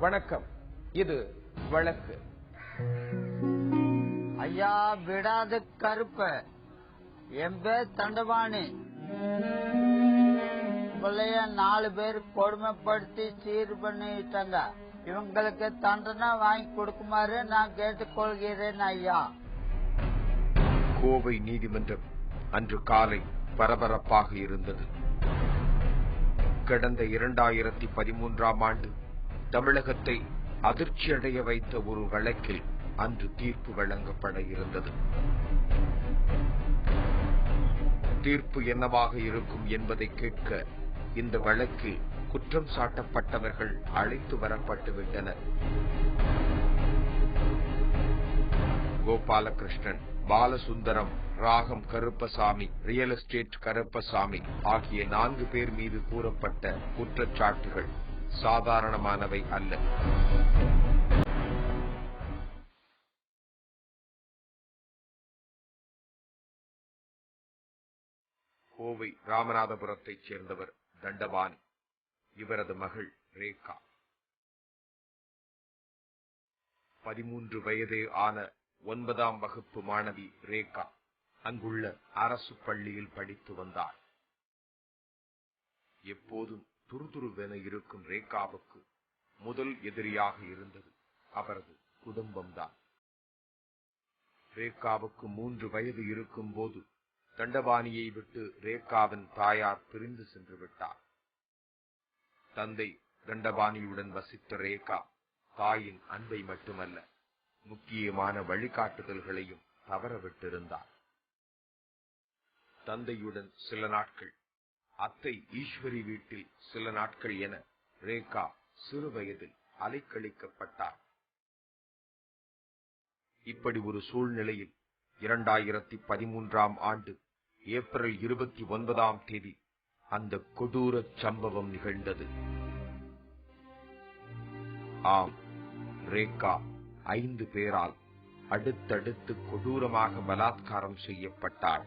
வணக்கம். இது வழக்கு. ஐயா விடாது கருப்ப, என் பேர் தண்டபாணி. பிள்ளைய 4 பேர் கொடுமைப்படுத்தி சீர் பண்ணிட்டாங்க. இவங்களுக்கு தண்டனை வாங்கி கொடுக்குமாறு நான் கேட்டுக்கொள்கிறேன் ஐயா. கோவை நீதிமன்றம் அன்று காலை பரபரப்பாக இருந்தது. கடந்த 2013ஆம் ஆண்டு தமிழகத்தை அதிர்ச்சியடைய வைத்த ஒரு வழக்கில் அன்று தீர்ப்பு வழங்கப்பட இருந்தது. தீர்ப்பு என்னவாக இருக்கும் என்பதை கேட்க இந்த வழக்கில் குற்றம் சாட்டப்பட்டவர்கள் அழைத்து வரப்பட்டு விட்டனர். கோபாலகிருஷ்ணன், பாலசுந்தரம், ராகம் கருப்பசாமி, ரியல் எஸ்டேட் கருப்பசாமி ஆகிய 4 பேர் மீது கூறப்பட்ட குற்றச்சாட்டுகள் சாதாரணமானவை அல்ல. கோவை ராமநாதபுரத்தைச் சேர்ந்தவர் தண்டபாணி. இவரது மகள் ரேகா. 13 வயதே ஆன 9ஆம் வகுப்பு மாணவி ரேகா அங்குள்ள அரசு பள்ளியில் படித்து வந்தார். எப்போதும் துருதுருவென இருக்கும் ரேகாவுக்கு முதல் எதிரியாக இருந்தது அவரது குடும்பம்தான். ரேகாவுக்கு 3 வயது இருக்கும் போது தண்டபாணியை விட்டு ரேகாவின் தாயார் பிரிந்து சென்று விட்டார். தந்தை தண்டபாணியுடன் வசித்த ரேகா தாயின் அன்பை மட்டுமல்ல, முக்கியமான வழிகாட்டுதல்களையும் தவறவிட்டிருந்தார். தந்தையுடன் சில நாட்கள், அத்தை ஈஸ்வரி வீட்டில் சில நாட்கள் என ரேகா சிறு வயதில் அலைக்கழிக்கப்பட்டார். இப்படி ஒரு சூழ்நிலையில் 2013ஆம் ஆண்டு ஏப்ரல் 29ஆம் தேதி அந்த கொடூர சம்பவம் நிகழ்ந்தது. ஆம், ரேகா 5 பேரால் அடுத்தடுத்து கொடூரமாக பலாத்காரம் செய்யப்பட்டாள்.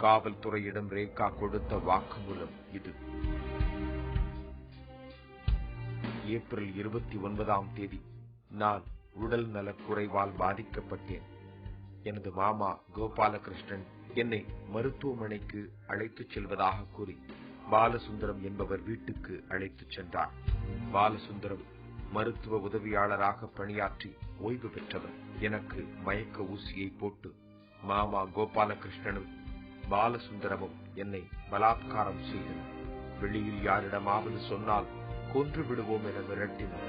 காவல்துறையிடம் ரேகா கொடுத்த வாக்குமூலம் இது. ஏப்ரல் 29ஆம் தேதி நான் உடல் நலக் குறைவால் பாதிக்கப்பட்டேன். எனது மாமா கோபாலகிருஷ்ணன் என்னை மருத்துவமனைக்கு அழைத்துச் செல்வதாக கூறி பாலசுந்தரம் என்பவர் வீட்டுக்கு அழைத்துச் சென்றார். பாலசுந்தரம் மருத்துவ உதவியாளராக பணியாற்றி ஓய்வு பெற்றவர். எனக்கு மயக்க ஊசியை போட்டு மாமா கோபாலகிருஷ்ணனும் பாலசுந்தரமும் என்னை பலாத்காரம் செய்தனர். வெளியில் யாரிடமாவது சொன்னால் கொன்று விடுவோம் என மிரட்டினர்.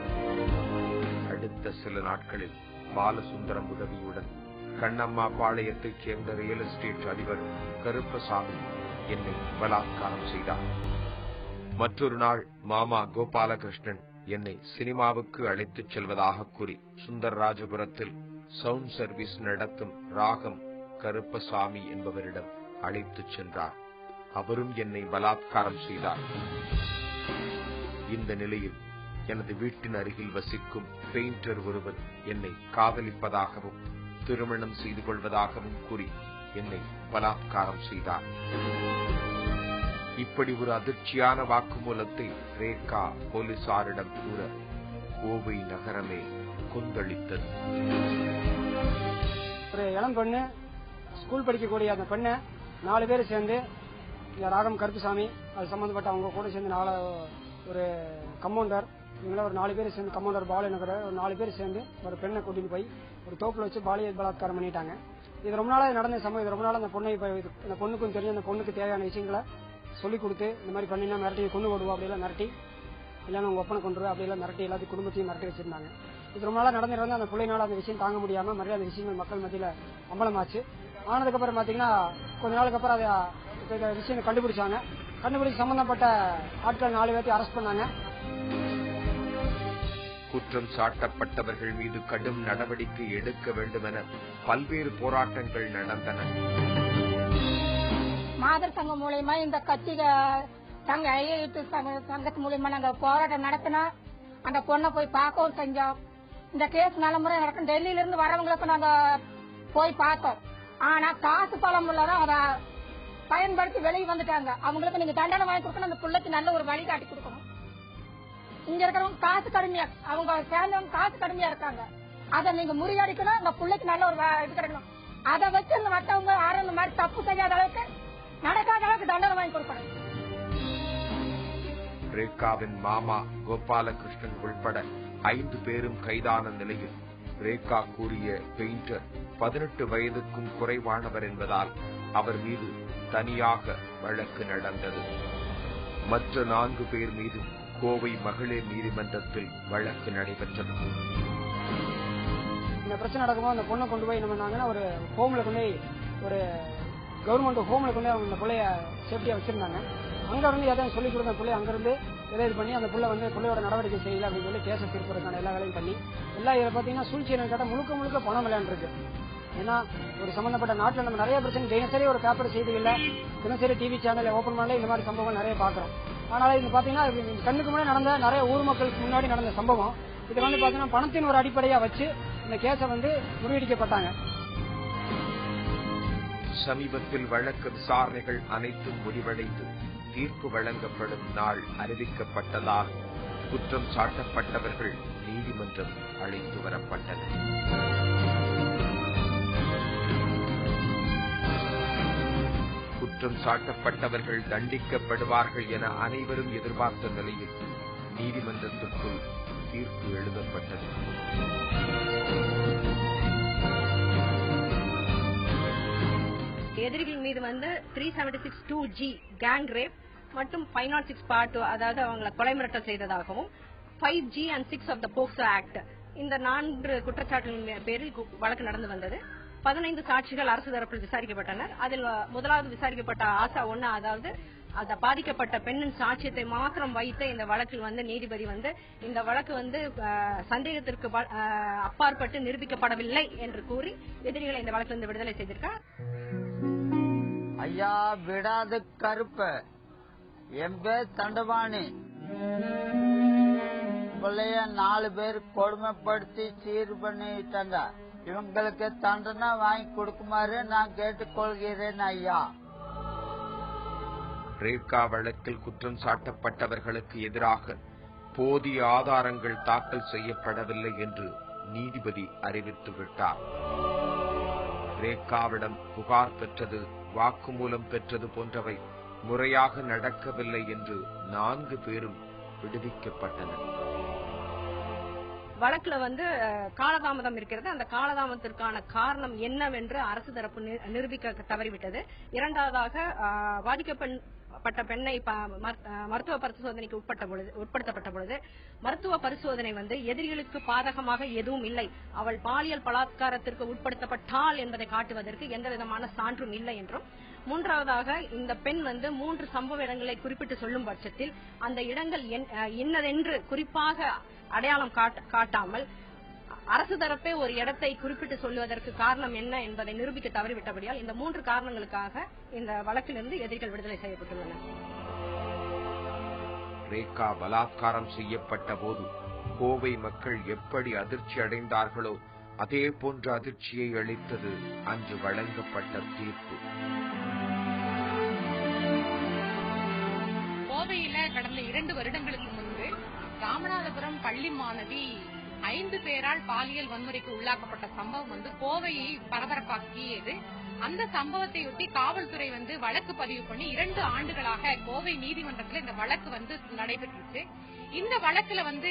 அடுத்த சில நாட்களில் பாலசுந்தரம் உதவியுடன் கண்ணம்மா பாளையத்தைச் சேர்ந்த ரியல் எஸ்டேட் அதிபர் கருப்பசாமி என்னை பலாத்காரம் செய்தார். மற்றொரு நாள் மாமா கோபாலகிருஷ்ணன் என்னை சினிமாவுக்கு அழைத்துச் செல்வதாக கூறி சுந்தரராஜபுரத்தில் சவுண்ட் சர்வீஸ் நடத்தும் ராகம் கருப்பசாமி என்பவரிடம் அழைத்துச் சென்றார். அவரும் என்னை பலாத்காரம் செய்தார். இந்த நிலையில் எனது வீட்டின் அருகில் வசிக்கும் பெயிண்டர் ஒருவர் என்னை காதலிப்பதாகவும் திருமணம் செய்து கொள்வதாகவும் கூறி என்னை பலாத்காரம் செய்தார். இப்படி ஒரு அதிர்ச்சியான வாக்குமூலத்தை ரேகா போலீசாரிடம் கூற கோவை நகரமே கொந்தளித்தது. ஒரு இளம் பெண்ணு, ஸ்கூல் படிக்கக்கூடிய அந்த பெண்ணை 4 பேர் சேர்ந்து, இந்த ராகம் கருப்புசாமி அது சம்பந்தப்பட்ட அவங்க கூட சேர்ந்து ஒரு கம்பவுண்டர், இவங்கள ஒரு 4 பேர் சேர்ந்து, கம்பவுண்டர் பாலநகர் ஒரு 4 பேர் சேர்ந்து ஒரு பெண்ணை கூட்டிட்டு போய் ஒரு தோப்புல வச்சு பாலியல் பலாத்காரம் பண்ணிட்டாங்க. இது ரொம்ப நாளாக நடந்த சம்பவம். இது ரொம்ப நாள் அந்த பொண்ணுக்கும் தெரியும். அந்த பொண்ணுக்கு தேவையான விஷயங்களை சொல்லிக் கொடுத்து, இந்த மாதிரி பண்ணினா மிரட்டி கொண்டு ஓடுவோம், அப்படியெல்லாம் மிரட்டி, இல்லைன்னா உங்க ஒப்பனை கொண்டு அப்படியெல்லாம் மிரட்டி எல்லாத்தையும் குடும்பத்தையும் மிரட்டி வச்சிருந்தாங்க. இது ரொம்ப நாளாக நடந்துட்டு அந்த பிள்ளைனால அந்த விஷயம் தாங்க முடியாம மறுபடியும் அந்த விஷயங்கள் மக்கள் மத்தியில அம்பலமாச்சு. ஆனதுக்கப்புறம் பாத்தீங்கன்னா கொஞ்ச நாளுக்கு அப்புறம் அதை விஷயம் கண்டுபிடிச்சாங்க. கண்டுபிடிச்சு சம்பந்தப்பட்ட ஆட்கள் 4 பேர்த்தையும் அரெஸ்ட் பண்ணாங்க. குற்றம் சாட்டப்பட்டவர்கள் மீது கடும் நடவடிக்கை எடுக்க வேண்டும் என பல்வேறு போராட்டங்கள் நடந்தன. மாதர் சங்கம் மூலமா இந்த கட்சி சங்கத்து மூலமா நாங்க போராட்டம் நடத்தினோம். அந்த பொண்ணை போய் பார்க்கவும் செஞ்சோம். இந்த கேஸ் நல்லமுறை நடக்கும். டெல்லியில இருந்து வரவங்களுக்கு நாங்க போய் பார்த்தோம். ஆனா காசு பலம் உள்ளதான் அதை பயன்படுத்தி வெளியே வந்துட்டாங்க. அவங்களுக்கு நீங்க தண்டனை வாங்கி கொடுக்கணும், அந்த பிள்ளைக்கு நல்ல ஒரு வழி காட்டி கொடுக்கணும். இங்க இருக்கிறவங்க காசு கடுமையா, அவங்க சேர்ந்தவங்க காசு கடுமையா இருக்காங்க. அதை நீங்க முறியடிக்கணும், இந்த பிள்ளைக்கு நல்ல ஒரு இது கிடைக்கணும். அதை வச்சு இந்த மற்றவங்க யாரும் இந்த மாதிரி தப்பு செய்யாத அளவுக்கு, நடக்காத அளவுக்கு தண்டனை வாங்கி கொடுக்கணும். ரேகாவின் மாமா கோபாலகிருஷ்ணன் உள்பட 5 பேரும் கைதான நிலையில் ரேகா கூறிய பெயிண்டர் 18 வயதுக்கும் குறைவானவர் என்பதால் அவர் மீது தனியாக வழக்கு நடந்தது. மற்ற 4 பேர் மீது கோவை மகளிர் நீதிமன்றத்தில் வழக்கு நடைபெற்றது. இந்த பிரச்சனை நடக்கும்போது அந்த பொண்ணை கொண்டு போய் என்ன பண்ணாங்கன்னா ஒரு ஹோம்ல கொண்டு போய், ஒரு கவர்மெண்ட் ஹோம்ல கொண்டு அவங்க அந்த பிள்ளைய சேஃப்டியா வச்சிருந்தாங்க. அங்க இருந்து எதாவது சொல்லி கொடுத்த பிள்ளை அங்கிருந்து இது பண்ணி அந்த புள்ள வந்து பிள்ளையோட நடவடிக்கை செய்யல அப்படின்னு சொல்லி கேஸை தீர்ப்பதற்கான எல்லா வேலையும் பண்ணி எல்லாம் இதில் பார்த்தீங்கன்னா சூழ்ச்சி கேட்டால் முழுக்க பணம் விளையாண்டுருக்கு. ஏன்னா ஒரு சம்பந்தப்பட்ட நாட்டில் நம்ம நிறைய பிரச்சனை தினசரி ஒரு பேப்பர் செய்திகள்ல, தினசரி டிவி சேனல் ஓபன் பண்ணல இந்த மாதிரி சம்பவங்கள் நிறைய பாக்குறோம். ஆனால் இது பாத்தீங்கன்னா கண்ணுக்கு முன்னாடி நடந்த நிறைய ஊர் மக்களுக்கு முன்னாடி நடந்த சம்பவம். இது வந்து பாத்தீங்கன்னா பணத்தின் ஒரு அடிப்படையா வச்சு இந்த கேஸை வந்து முறியடிக்கப்பட்டாங்க. சமீபத்தில் வழக்கு விசாரணைகள் அனைத்தும் முடிவடைந்து தீர்ப்பு வழங்கப்படும் நாள் அறிவிக்கப்பட்டதால் குற்றம் சாட்டப்பட்டவர்கள் நீதிமன்றம் அழைத்து வரப்பட்டனர். குற்றம் சாட்டப்பட்டவர்கள் தண்டிக்கப்படுவார்கள் என அனைவரும் எதிர்பார்த்த நிலையில் நீதிமன்றத்திற்குள் தீர்ப்பு எழுதப்பட்டது. எதிரிகள் மீது வந்து 376(2G கேங் ரேப் மற்றும் 506 Part 2 அதாவது அவங்களை கொலை மிரட்டல் செய்ததாகவும் 5G and 6 of the POCSO Act இந்த 4 குற்றச்சாட்டுகளின் பேரில் வழக்கு நடந்து வந்தது. 15 சாட்சிகள் அரசு தரப்பில் விசாரிக்கப்பட்டனர். அதில் முதலாவது விசாரிக்கப்பட்ட ஆசா 1 அதாவது அந்த பாதிக்கப்பட்ட பெண்ணின் சாட்சியத்தை மாத்திரம் வைத்த இந்த வழக்கில் வந்து நீதிபதி வந்து இந்த வழக்கு வந்து சந்தேகத்திற்கு அப்பாற்பட்டு நிரூபிக்கப்படவில்லை என்று கூறி எதிரிகளை இந்த வழக்கிலிருந்து விடுதலை செய்திருக்கார். ஐயா விடாது கருப்பு, என் பேர் தண்டபாணி. பிள்ளைய 4 பேர் கொடுமைப்படுத்தி சீர் பண்ணிட்டாங்க. இவங்களுக்கு தண்டனை வாங்கி கொடுக்குமாறு நான் கேட்டுக்கொள்கிறேன் ஐயா. ரேகா வழக்கில் குற்றம் சாட்டப்பட்டவர்களுக்கு எதிராக போதிய ஆதாரங்கள் தாக்கல் செய்யப்படவில்லை என்று நீதிபதி அறிவித்துவிட்டார். ரேகாவிடம் புகார் பெற்றது, வாக்குமூலம் பெற்றது போன்றவை முறையாக நடக்கவில்லை என்று 4 பேரும் விடுவிக்கப்பட்டனர். வழக்குல வந்து காலதாமதம் இருக்கிறது. அந்த காலதாமதத்திற்கான காரணம் என்னவென்று அரசு தரப்பு நிரூபிக்க தவறிவிட்டது. இரண்டாவதாக பாதிக்கப்பட்ட பெண்ணை மருத்துவ பரிசோதனைக்கு உட்படுத்தப்பட்ட பொழுது மருத்துவ பரிசோதனை வந்து எதிரிகளுக்கு பாதகமாக எதுவும் இல்லை, அவள் பாலியல் பலாத்காரத்திற்கு உட்படுத்தப்பட்டாள் என்பதை காட்டுவதற்கு எந்த விதமான சான்றும் இல்லை என்றும், மூன்றாவதாக இந்த பெண் வந்து 3 சம்பவ இடங்களை குறிப்பிட்டு சொல்லும் பட்சத்தில் அந்த இடங்கள் இன்னதென்று குறிப்பாக அடையாளம் காட்டாமல் அரசு தரப்பே ஒரு இடத்தை குறிப்பிட்டு சொல்லுவதற்கு காரணம் என்ன என்பதை நிரூபிக்க தவறிவிட்டபடியால் இந்த 3 காரணங்களுக்காக இந்த வழக்கிலிருந்து எதிரிகள் விடுதலை செய்யப்பட்டுள்ளனர். ரேகா பலாத்காரம் செய்யப்பட்ட போது கோவை மக்கள் எப்படி அதிர்ச்சி அடைந்தார்களோ அதே போன்ற அதிர்ச்சியை அளித்தது அன்று வழங்கப்பட்ட தீர்ப்பு. கோவையில கடந்த 2 வருடங்களுக்கு முன்பு ராமநாதபுரம் பள்ளி மாணவி 5 பேரால் பாலியல் வன்முறைக்கு உள்ளாக்கப்பட்ட சம்பவம் வந்து கோவையை பரபரப்பாக்கியது. அந்த சம்பவத்தையொட்டி காவல்துறை வந்து வழக்கு பதிவு பண்ணி 2 ஆண்டுகளாக கோவை நீதிமன்றத்தில் இந்த வழக்கு வந்து நடைபெற்றுச்சு. இந்த வழக்குல வந்து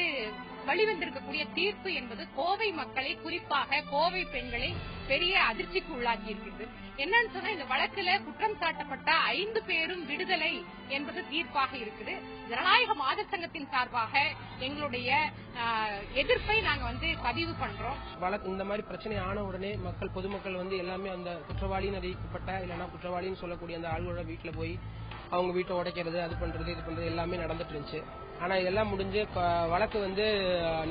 வெளிவந்திருக்கக்கூடிய தீர்ப்பு என்பது கோவை மக்களை, குறிப்பாக கோவை பெண்களை பெரிய அதிர்ச்சிக்கு உள்ளாக்கி இருக்குது. என்னன்னு சொன்னா இந்த வழக்குல குற்றம் சாட்டப்பட்ட 5 பேரும் விடுதலை என்பது தீர்ப்பாக இருக்குது. ஜனநாயக மாத சங்கத்தின் சார்பாக எங்களுடைய எதிர்ப்பை நாங்க வந்து பதிவு பண்றோம். வழக்கு இந்த மாதிரி பிரச்சனை ஆன உடனே பொதுமக்கள் வந்து எல்லாமே அந்த குற்றவாளின்னு அறிவிக்கப்பட்ட இல்லைன்னா குற்றவாளின்னு சொல்லக்கூடிய அந்த ஆளுகளோட வீட்டுல போய் அவங்க வீட்டை உடைக்கிறது, அது பண்றது எல்லாமே நடந்துட்டு இருந்துச்சு. ஆனா இதெல்லாம் முடிஞ்சு வழக்கு வந்து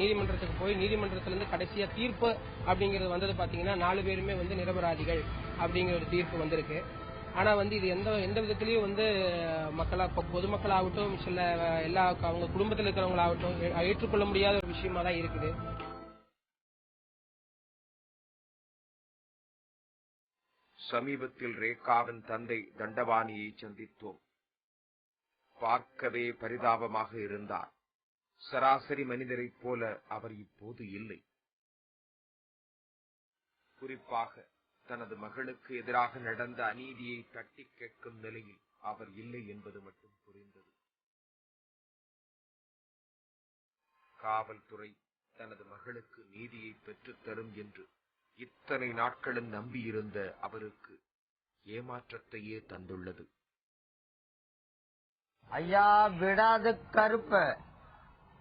நீதிமன்றத்துக்கு போய் நீதிமன்றத்திலிருந்து கடைசியா தீர்ப்பு அப்படிங்கறது வந்தது பாத்தீங்கன்னா 4 பேருமே வந்து நிரபராதிகள் அப்படிங்கிற ஒரு தீர்ப்பு வந்திருக்கு. ஆனா வந்து இது எந்த விதத்திலயும் வந்து பொதுமக்கள் ஆகட்டும் சில எல்லா அவங்க குடும்பத்தில் இருக்கிறவங்களாகட்டும் ஏற்றுக்கொள்ள முடியாத ஒரு விஷயமா தான் இருக்குது. சமீபத்தில் ரேகாவின் தந்தை தண்டபாணியை சந்தித்தோம். பார்க்கவே பரிதாபமாக இருந்தார். சராசரி மனிதரைப் போல அவர் இப்போது இல்லை. குறிப்பாக தனது மகளுக்கு எதிராக நடந்த அநீதியை தட்டி கேட்கும் நிலையில் அவர் இல்லை என்பது மட்டும் புரிந்தது. காவல்துறை தனது மகளுக்கு நீதியை பெற்றுத் தரும் என்று இத்தனை நாட்களும் நம்பியிருந்த அவருக்கு ஏமாற்றத்தையே தந்துள்ளது. ஐயா விடாது கருப்பு,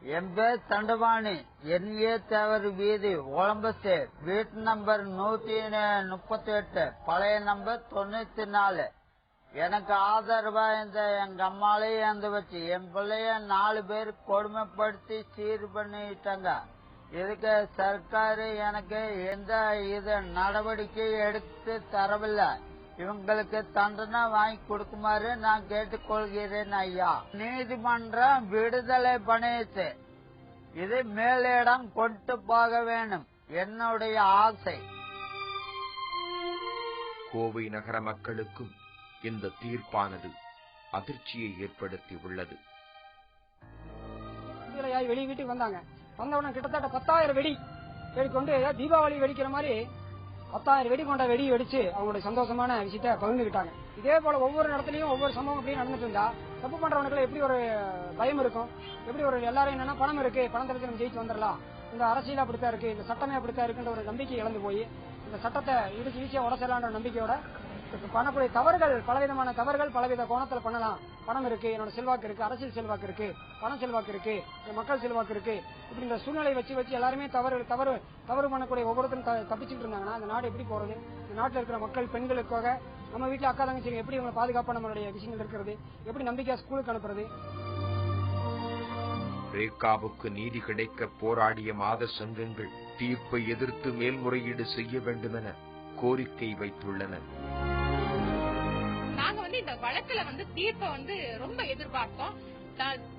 என் பேர் தண்டபாணி, என்ஏ தேவர் வீதி, ஒலம்பஸ், வீட்டு நம்பர் 138, பழைய நம்பர் 94. எனக்கு ஆதரவா இந்த எங்க அம்மாலையும் இறந்து வச்சு என் பிள்ளைய 4 பேர் கொடுமைப்படுத்தி சீர் பண்ணிட்டாங்க. இதுக்கு சர்க்காரு எனக்கு எந்த நடவடிக்கை எடுத்து தரவில்லை. இவங்களுக்கு தண்டனை வாங்கி கொடுக்குமாறு நான் கேட்டுக்கொள்கிறேன் ஐயா. நீதிமன்றம் விடுதலை பண்ணிச்சு, இது மேலிடம் கொண்டு போக வேணும் என்னுடைய ஆசை. கோவை நகர மக்களுக்கும் இந்த தீர்ப்பானது அதிர்ச்சியை ஏற்படுத்தி உள்ளது. வெளி வீட்டுக்கு வந்தாங்க. வந்தவுடனே கிட்டத்தட்ட 10,000 வெடி கொண்டு தீபாவளி வெடிக்கிற மாதிரி 10,000 வெடி கொண்ட வெடி வெடிச்சு அவங்களுடைய சந்தோஷமான விஷயத்த பகிர்ந்துகிட்டாங்க. இதே போல ஒவ்வொரு இடத்துலயும் ஒவ்வொரு சம்பவம் அப்படி நடந்துட்டு இருந்தா தப்பு பண்றவனுக்கு எப்படி ஒரு பயம் இருக்கும்? எப்படி ஒரு எல்லாரும் என்னன்னா பணம் இருக்கு, பணத்தை வச்சு நம்ம ஜெயிச்சு வந்துடலாம், இந்த அரசியல் அப்படித்தான் இருக்கு, இந்த சட்டமே அப்படித்தான் இருக்குன்ற ஒரு நம்பிக்கை இழந்து போய் இந்த சட்டத்தை இடிச்சு ஈஸியா உடச்சலான்ற நம்பிக்கையோட பண்ணக்கூடிய தவறுகள், பலவிதமான தவறுகள் பலவித கோணத்துல பண்ணலாம். பணம் இருக்கு, என்னோட செல்வாக்கு இருக்கு, அரசியல் செல்வாக்கு இருக்கு, பண செல்வாக்கு இருக்கு, மக்கள் செல்வாக்கு இருக்கு, இப்படின்ற சூழ்நிலை வச்சு எல்லாருமே தவறு பண்ணக்கூடிய ஒவ்வொருத்தரும் தப்பிச்சுட்டு இருந்தாங்கன்னா அந்த நாடு எப்படி போறது? இந்த நாட்டில் இருக்கிற மக்கள், பெண்களுக்காக நம்ம வீட்டுல அக்கா தங்கச்சி எப்படி இவங்களை பாதுகாப்பா நம்மளுடைய விஷயங்கள் இருக்கிறது, எப்படி நம்பிக்கையா ஸ்கூலுக்கு அனுப்புறது? ரேகாவுக்கு நீதி கிடைக்க போராடிய மாத சங்கங்கள் தீர்ப்பை எதிர்த்து மேல்முறையீடு செய்ய வேண்டும் என கோரிக்கை வைத்துள்ளனர். நாங்க இந்த வழக்குல தீர்ப்பை ரொம்ப எதிர்பார்த்தோம்.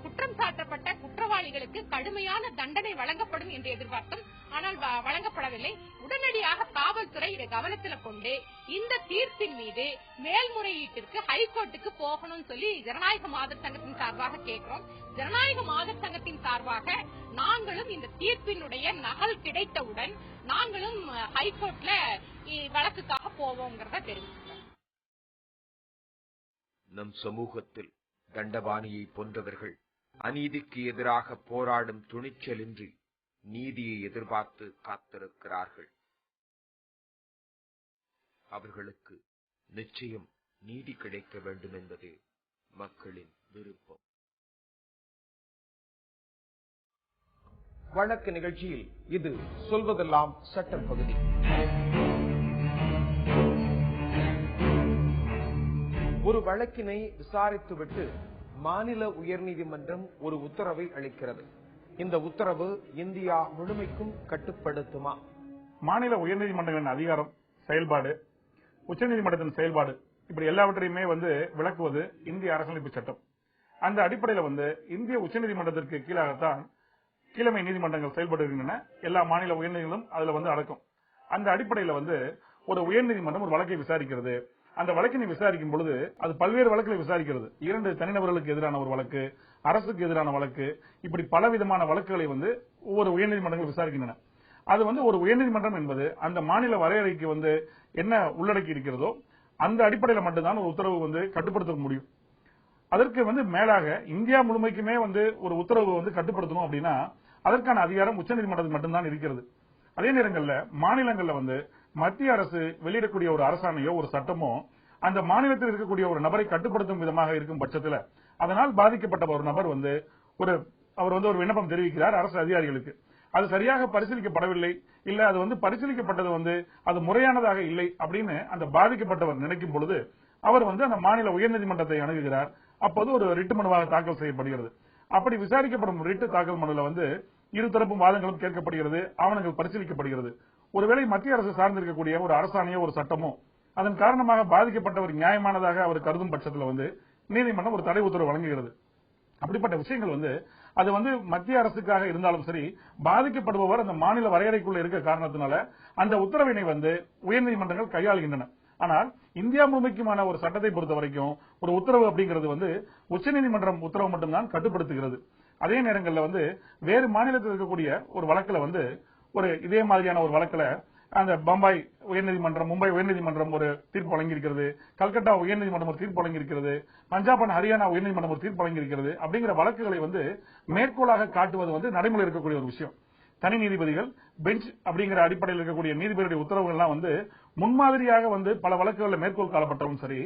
குற்றம் சாட்டப்பட்ட குற்றவாளிகளுக்கு கடுமையான தண்டனை வழங்கப்படும் என்று எதிர்பார்த்தோம். ஆனால் வழங்கப்படவில்லை. உடனடியாக காவல்துறை இதை கவனத்தில் கொண்டு இந்த தீர்ப்பின் மீது மேல்முறையீட்டிற்கு ஹைகோர்ட்டுக்கு போகணும்னு சொல்லி ஜனநாயக மாதர் சங்கத்தின் சார்பாக கேட்கிறோம். ஜனநாயக மாதர் சங்கத்தின் சார்பாக நாங்களும் இந்த தீர்ப்பினுடைய நகல் கிடைத்தவுடன் நாங்களும் ஹைகோர்ட்ல வழக்குக்காக போவோங்கிறத தெரிவிக்கிறோம். நம் சமூகத்தில் தண்டபாணியை போன்றவர்கள் அநீதிக்கு எதிராக போராடும் துணிச்சலின்றி நீதியை எதிர்பார்த்து காத்திருக்கிறார்கள். அவர்களுக்கு நிச்சயம் நீதி கிடைக்க வேண்டும் என்பதே மக்களின் விருப்பம். வழக்கு நிகழ்ச்சியில் இது சொல்வதெல்லாம் சட்டம் பகுதி. ஒரு வழக்கினை விசாரித்துவிட்டு மாநில உயர்நீதிமன்றம் ஒரு உத்தரவை அளிக்கிறது. இந்த உத்தரவு இந்தியா முழுமைக்கும் கட்டுப்படுத்துமா? மாநில உயர்நீதிமன்றங்களின் அதிகாரம், செயல்பாடு, உச்சநீதிமன்றத்தின் செயல்பாடு, இப்படி எல்லாவற்றையுமே விளக்குவது இந்திய அரசியலமைப்பு சட்டம். அந்த அடிப்படையில் இந்திய உச்சநீதிமன்றத்திற்கு கீழாகத்தான் கீழமை நீதிமன்றங்கள் செயல்படுகின்றன. எல்லா மாநில உயர்நீதிமன்றம் அதுல அடக்கும். அந்த அடிப்படையில் ஒரு உயர்நீதிமன்றம் ஒரு வழக்கை விசாரிக்கிறது. அந்த வழக்கினை விசாரிக்கும் பொழுது அது பல்வேறு வழக்குகளை விசாரிக்கிறது. 2 தனிநபர்களுக்கு எதிரான ஒரு வழக்கு, அரசுக்கு எதிரான வழக்கு, இப்படி பலவிதமான வழக்குகளை ஒவ்வொரு உயர்நீதிமன்றங்கள் விசாரிக்கின்றன. அது ஒரு உயர்நீதிமன்றம் என்பது அந்த மாநில வரையறைக்கு என்ன உள்ளடக்கி இருக்கிறதோ அந்த அடிப்படையில் மட்டும்தான் ஒரு உத்தரவு கட்டுப்படுத்த முடியும். அதற்கு மேலாக இந்தியா முழுமைக்குமே ஒரு உத்தரவு கட்டுப்படுத்தணும் அப்படின்னா அதற்கான அதிகாரம் உச்சநீதிமன்றத்தில் மட்டும்தான் இருக்கிறது. அதே நேரங்களில் மாநிலங்கள்ல மத்திய அரசு வெளியிடக்கூடிய ஒரு அரசாணையோ ஒரு சட்டமோ அந்த மாநிலத்தில் இருக்கக்கூடிய ஒரு நபரை கட்டுப்படுத்தும் விதமாக இருக்கும் பட்சத்தில் அதனால் பாதிக்கப்பட்ட ஒரு நபர் அவர் ஒரு விண்ணப்பம் தெரிவிக்கிறார் அரசு அதிகாரிகளுக்கு. அது சரியாக பரிசீலிக்கப்படவில்லை, இல்ல அது பரிசீலிக்கப்பட்டது அது முறையானதாக இல்லை அப்படின்னு அந்த பாதிக்கப்பட்டவர் நினைக்கும் பொழுது அவர் அந்த மாநில உயர்நீதிமன்றத்தை அணுகுகிறார். அப்போது ஒரு ரிட்டு மனுவாக தாக்கல் செய்யப்படுகிறது. அப்படி விசாரிக்கப்படும் ரிட்டு தாக்கல் மனுவில் இருதரப்பு வாதங்களும் கேட்கப்படுகிறது, ஆவணங்கள் பரிசீலிக்கப்படுகிறது. ஒருவேளை மத்திய அரசு சார்ந்திருக்கக்கூடிய ஒரு அரசாணையோ ஒரு சட்டமோ அதன் காரணமாக பாதிக்கப்பட்டவர் நியாயமானதாக அவர் கருதும் பட்சத்தில் நீதிமன்றம் ஒரு தடை உத்தரவு வழங்குகிறது. அப்படிப்பட்ட விஷயங்கள் அது மத்திய அரசுக்காக இருந்தாலும் சரி, பாதிக்கப்படுபவர் அந்த மாநில வரையறைக்குள்ள இருக்க காரணத்தினால அந்த உத்தரவினை உயர்நீதிமன்றங்கள் கையாளுகின்றன. ஆனால் இந்தியா முழுமைக்குமான ஒரு சட்டத்தை பொறுத்த வரைக்கும் ஒரு உத்தரவு அப்படிங்கிறது உச்சநீதிமன்றம் உத்தரவு மட்டும்தான் கட்டுப்படுத்துகிறது. அதே நேரங்களில் வந்து வேறு மாநிலத்தில் இருக்கக்கூடிய ஒரு வழக்குல வந்து ஒரு இதே மாதிரியான ஒரு வழக்குல அந்த பம்பாய் உயர்நீதிமன்றம், மும்பை உயர்நீதிமன்றம் ஒரு தீர்ப்பு வழங்கியிருக்கிறது, கல்கட்டா உயர்நீதிமன்றம் ஒரு தீர்ப்பு வழங்கியிருக்கிறது, பஞ்சாப் அண்ட் ஹரியானா உயர்நீதிமன்றம் ஒரு தீர்ப்பு வழங்கியிருக்கிறது. அப்படிங்கிற வழக்குகளை வந்து மேற்கோளாக காட்டுவது வந்து நடைமுறை இருக்கக்கூடிய ஒரு விஷயம். தனி நீதிபதிகள் பெஞ்ச் அப்படிங்கிற அடிப்படையில் இருக்கக்கூடிய நீதிபதியுடைய உத்தரவுகள்லாம் வந்து முன்மாதிரியாக வந்து பல வழக்குகளில் மேற்கோள் காணப்பட்டவும் சரி,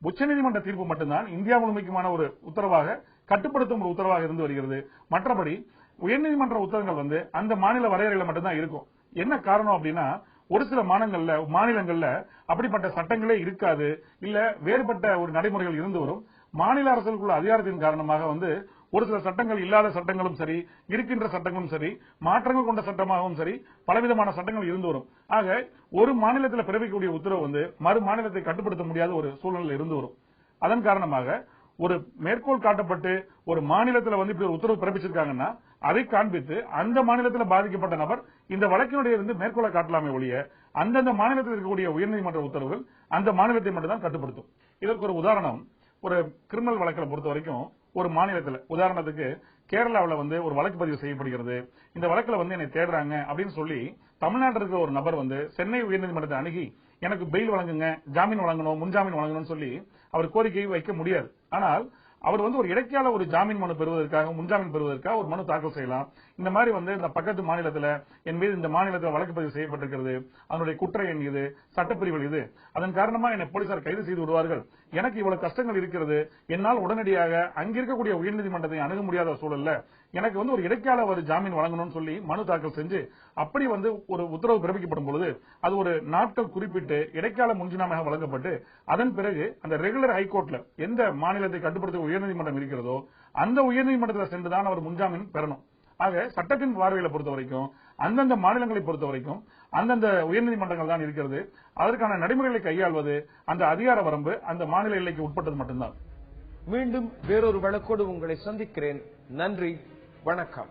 உச்சநீதிமன்ற தீர்ப்பு மட்டும்தான் இந்தியா முழுமைக்குமான ஒரு உத்தரவாக கட்டுப்படுத்தும் ஒரு உத்தரவாக இருந்து வருகிறது. மற்றபடி உயர்நீதிமன்ற உத்தரவுகள் வந்து அந்த மாநில வரையறையில மட்டும்தான் இருக்கும். என்ன காரணம் அப்படின்னா, ஒரு சில மாநிலங்கள்ல அப்படிப்பட்ட சட்டங்களே இருக்காது, இல்ல வேறுபட்ட ஒரு நடைமுறைகள் இருந்து வரும். மாநில அரசுக்குள்ள அதிகாரத்தின் காரணமாக வந்து ஒரு சில சட்டங்கள் இல்லாத சட்டங்களும் சரி, இருக்கின்ற சட்டங்களும் சரி, மாற்றங்கள் கொண்ட சட்டமாகவும் சரி, பலவிதமான சட்டங்கள் இருந்து வரும். ஆக ஒரு மாநிலத்தில் பிறப்பிக்கக்கூடிய உத்தரவு வந்து மறு மாநிலத்தை கட்டுப்படுத்த முடியாத ஒரு சூழ்நிலை இருந்து வரும். அதன் காரணமாக ஒரு மேற்கோள் காட்டப்பட்டு ஒரு மாநிலத்தில் வந்து இப்படி ஒரு உத்தரவு பிறப்பிச்சிருக்காங்கன்னா அதை காண்பித்து அந்த மாநிலத்தில் பாதிக்கப்பட்ட நபர் இந்த வழக்கினுடைய இருந்து மேற்கோளை காட்டலாமே ஒழிய அந்தந்த மாநிலத்தில் இருக்கக்கூடிய உயர்நீதிமன்ற உத்தரவுகள் அந்த மாநிலத்தை மட்டும்தான் கட்டுப்படுத்தும். இதற்கு ஒரு உதாரணம், ஒரு கிரிமினல் வழக்கில் பொறுத்த வரைக்கும் ஒரு மாநிலத்தில், உதாரணத்துக்கு கேரளாவில் வந்து ஒரு வழக்கு பதிவு செய்யப்படுகிறது. இந்த வழக்கில் வந்து என்னை தேடுறாங்க அப்படின்னு சொல்லி தமிழ்நாட்டில் இருக்கிற ஒரு நபர் வந்து சென்னை உயர்நீதிமன்றத்தை அணுகி எனக்கு பெயில் வழங்குங்க, ஜாமீன் வழங்கணும், முன்ஜாமீன் வழங்கணும்னு சொல்லி அவர் கோரிக்கையை வைக்க முடியாது. ஆனால் அவர் வந்து ஒரு இடைக்கால ஒரு ஜாமீன் மனு பெறுவதற்காக, முன்ஜாமீன் பெறுவதற்காக ஒரு மனு தாக்கல் செய்யலாம். இந்த மாதிரி வந்து இந்த பக்கத்து மாநிலத்தில் என் மீது இந்த மாநிலத்தில் வழக்கு பதிவு செய்யப்பட்டிருக்கிறது, அதனுடைய குற்ற எண் இது, சட்டப்பிரிவுகள் இது, அதன் காரணமா என்னை போலீசார் கைது செய்து விடுவார்கள், எனக்கு இவ்வளவு கஷ்டங்கள் இருக்கிறது, என்னால் உடனடியாக அங்கிருக்கக்கூடிய உயர்நீதிமன்றத்தை அணுக முடியாத சூழல்ல எனக்கு வந்து ஒரு இடைக்கால ஒரு ஜாமீன் வழங்கணும்னு சொல்லி மனு தாக்கல் செஞ்சு அப்படி வந்து ஒரு உத்தரவு பிறப்பிக்கப்படும் பொழுது அது ஒரு நாட்கள் குறிப்பிட்டு இடைக்கால முன்ஜாமீனாக வழங்கப்பட்டு அதன் பிறகு அந்த ரெகுலர் ஹைகோர்ட்ல எந்த மாநிலத்தை கட்டுப்படுத்த உயர்நீதிமன்றம் இருக்கிறதோ அந்த உயர்நீதிமன்றத்தில் சென்றுதான் அவர் முன்ஜாமீன் பெறணும். ஆக சட்டத்தின் பார்வையில பொறுத்த வரைக்கும் அந்தந்த மாநிலங்களை பொறுத்த வரைக்கும் அந்தந்த உயர்நீதிமன்றங்கள் தான் இருக்கிறது. அதற்கான நடைமுறைகளை கையாள்வது அந்த அதிகார வரம்பு அந்த மாநில எல்லைக்கு உட்பட்டது மட்டும்தான். மீண்டும் வேறொரு வழக்கோடு உங்களை சந்திக்கிறேன். நன்றி, வணக்கம்.